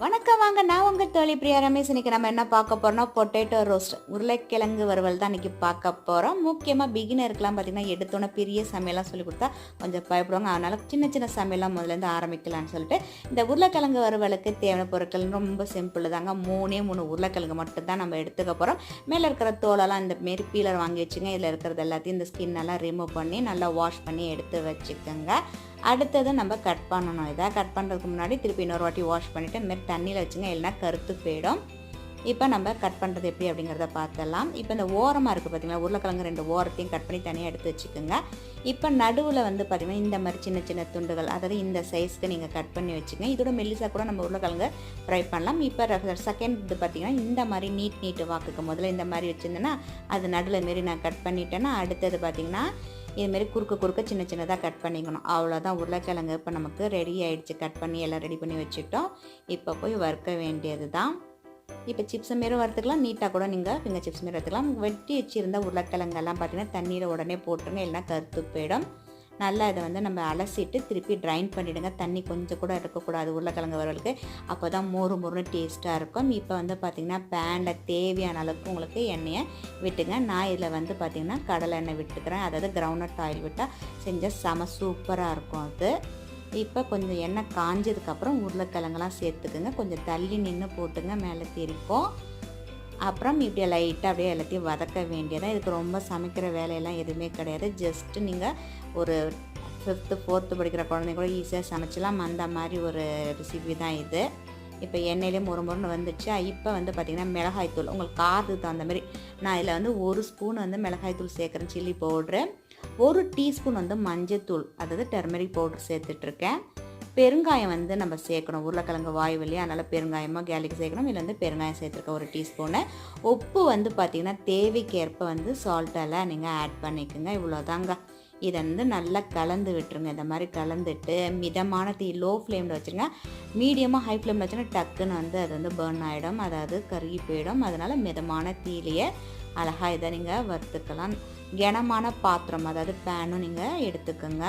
வணக்கம் வாங்க, நான் உங்கள் தோழி பிரியா ரமேஷ். இன்றைக்கி நம்ம என்ன பார்க்க போகிறோம்னா பொட்டேட்டோ ரோஸ்ட், உருளைக்கிழங்கு வறுவல் தான் இன்றைக்கி பார்க்க போகிறோம். முக்கியமாக பிகினருக்கெலாம் பார்த்திங்கன்னா எடுத்தோன்னே பெரிய சமையலாம் சொல்லி கொடுத்தா கொஞ்சம் பயப்படுவாங்க. அதனால் சின்ன சின்ன சமையலாம் முதலேருந்து ஆரம்பிக்கலான்னு சொல்லிட்டு இந்த உருளைக்கிழங்கு வறுவலுக்கு தேவையான பொருட்கள் ரொம்ப சிம்பிள் தாங்க. 3 உருளைக்கிழங்கு மட்டும்தான் நம்ம எடுத்துக்க போகிறோம். மேலே இருக்கிற தோலெல்லாம் இந்த மாரி பீலர் வாங்கி வச்சுங்க. இதில் இருக்கிறது எல்லாத்தையும் இந்த ஸ்கின்னெல்லாம் ரிமூவ் பண்ணி நல்லா வாஷ் பண்ணி எடுத்து வச்சுக்கோங்க. அடுத்தது நம்ம கட் பண்ணணும். இதை கட் பண்ணுறதுக்கு முன்னாடி திருப்பி இன்னொரு வாட்டி வாஷ் பண்ணிவிட்டு இந்தமாதிரி தண்ணியில் வச்சுங்க, இல்லைனா கருத்து போயிடும். இப்போ நம்ம கட் பண்ணுறது எப்படி அப்படிங்கிறத பார்த்துடலாம். இப்போ இந்த ஓரமாக இருக்குது பார்த்திங்களா, உருளைக்கிழங்கு 2 ஓரத்தையும் கட் பண்ணி தனியாக எடுத்து வச்சுக்கோங்க. இப்போ நடுவில் வந்து பார்த்திங்கன்னா இந்த மாதிரி சின்ன சின்ன துண்டுகள், அதாவது இந்த சைஸ்க்கு நீங்கள் கட் பண்ணி வச்சுக்கோங்க. இதோட மெல்லிசா கூட நம்ம உருளைக்கிழங்கு ஃப்ரை பண்ணலாம். இப்போ செகண்ட் இது பார்த்திங்கன்னா இந்த மாதிரி நீட்டு வாக்குக்கு முதல்ல இந்த மாதிரி வச்சுருந்தேன்னா அது நடுவில் மாரி நான் கட் பண்ணிட்டேன்னா அடுத்தது பார்த்திங்கன்னா இதுமாரி குறுக்க சின்ன சின்னதாக கட் பண்ணிக்கணும். அவ்வளோதான், உருளைக்கிழங்கு இப்போ நமக்கு ரெடி ஆகிடுச்சு. கட் பண்ணி எல்லாம் ரெடி பண்ணி வச்சுட்டோம். இப்போ போய் வறுக்க வேண்டியது தான். இப்போ சிப்ஸ் மாரி வறுத்துக்கலாம், நீட்டாக கூட நீங்கள் ஃபிங்கர் சிப்ஸ் மாரி வறுத்துக்கலாம். வெட்டி வச்சுருந்த உருளைக்கிழங்கெல்லாம் பார்த்திங்கன்னா தண்ணியில் உடனே போட்டுருங்க, இல்லைனா கருத்து போயிடும். நல்லா இதை வந்து நம்ம அலசிட்டு திருப்பி ட்ரைன் பண்ணிவிடுங்க. தண்ணி கொஞ்சம் கூட இருக்கக்கூடாது உருளைக்கிழங்கு வறுவலுக்கு, அப்போ தான் மொறுன்னு டேஸ்ட்டாக இருக்கும். இப்போ வந்து பார்த்திங்கன்னா பேனில் தேவையான அளவுக்கு உங்களுக்கு எண்ணெயை விட்டுங்க. நான் இதில் வந்து பார்த்திங்கன்னா கடலை எண்ணெய் விட்டுக்கிறேன், அதாவது கிரவுண்ட்நட் ஆயில் விட்டால் செஞ்சால் செம சூப்பராக இருக்கும் அது. இப்போ கொஞ்சம் எண்ணெய் காஞ்சதுக்கப்புறம் உருளைக்கிழங்கெல்லாம் சேர்த்துக்குங்க. கொஞ்சம் தள்ளி நின்று போட்டுங்க, மேலே தெரிக்கும். அப்புறம் இப்படியே லைட்டாக அப்படியே எல்லாத்தையும் வதக்க வேண்டியதான். இதுக்கு ரொம்ப சமைக்கிற வேலையெல்லாம் எதுவுமே கிடையாது. ஜஸ்ட்டு நீங்கள் ஒரு 5th 4th படிக்கிற குழந்தைங்க கூட ஈஸியாக சமைச்சலாம். அந்த மாதிரி ஒரு ரெசிபி தான் இது. இப்போ எண்ணெயிலே மொறுன்னு வந்துச்சு. இப்போ வந்து பார்த்திங்கன்னா மிளகாய்த்தூள் உங்களுக்கு காரத்துக்கு தகுந்த மாதிரி, நான் இதில் வந்து 1 ஸ்பூன் வந்து மிளகாய்த்தூள் சேர்க்குறேன், சில்லி பவுட்ரு. 1 டீஸ்பூன் வந்து மஞ்சத்தூள், அதாவது டர்மரிக் பவுட்ரு சேர்த்துட்ருக்கேன். பெருங்காயம் வந்து நம்ம சேர்க்கணும், உருளைக்கிழங்கு வாயு வழியாக, அதனால் பெருங்காயமாக கேலிக்கு சேர்க்கணும். இதில் வந்து பெருங்காயம் சேர்த்துருக்கேன் 1 டீஸ்பூனு. உப்பு வந்து பார்த்திங்கன்னா தேவைக்கேற்ப வந்து சால்ட்டெல்லாம் நீங்கள் ஆட் பண்ணிக்கோங்க. இவ்வளோதாங்க. இதை வந்து நல்லா கலந்து விட்டுருங்க. இந்த மாதிரி கலந்துட்டு மிதமான தீ, லோ ஃப்ளேமில் வச்சுருங்க. மீடியமாக ஹை ஃப்ளேமில் வச்சுன்னா டக்குன்னு வந்து அது வந்து பர்ன் ஆகிடும், அதாவது கருகி போயிடும். அதனால் மிதமான தீலையே அழகாக இதை நீங்கள் வறுத்துக்கலாம். கனமான பாத்திரம், அதாவது பேனும் நீங்கள் எடுத்துக்கோங்க.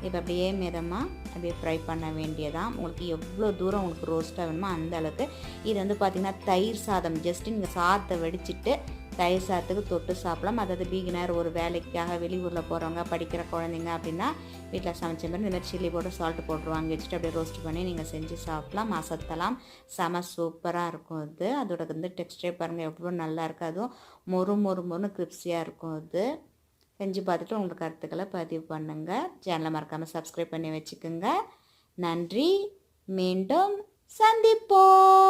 இப்போ அப்படியே மிதமாக அப்படியே ஃப்ரை பண்ண வேண்டியதான். உங்களுக்கு எவ்வளோ தூரம் உங்களுக்கு ரோஸ்ட்டாக வேணுமோ அந்த அளவுக்கு. இது வந்து பார்த்திங்கன்னா தயிர் சாதம், ஜஸ்ட்டு நீங்கள் சாதத்தை வடிச்சிட்டு தயிர் சாதத்துக்கு தொட்டு சாப்பிடலாம். அதாவது பிகினர், ஒரு வேலைக்காக வெளியூரில் போகிறவங்க, படிக்கிற குழந்தைங்க அப்படின்னா வீட்டில் சமைச்ச மாதிரி இந்தமாதிரி சில்லி பவுடர் சால்ட்டு பவுடர் வாங்கி வச்சுட்டு அப்படியே ரோஸ்ட் பண்ணி நீங்கள் செஞ்சு சாப்பிட்லாம். மசத்தலாம், செம சூப்பராக இருக்கும் அது. அதோட வந்து டெக்ஸ்டரே பாருங்கள் எவ்வளோ நல்லா இருக்குது. அதுவும் மொறுன்னு கிரிப்ஸியாக இருக்கும் அது. செஞ்சு பார்த்துட்டு உங்களுக்கு கருத்துக்களை பதிவு பண்ணுங்கள். சேனலை மறக்காமல் சப்ஸ்கிரைப் பண்ணி வச்சுக்கோங்க. நன்றி, மீண்டும் சந்திப்போம்.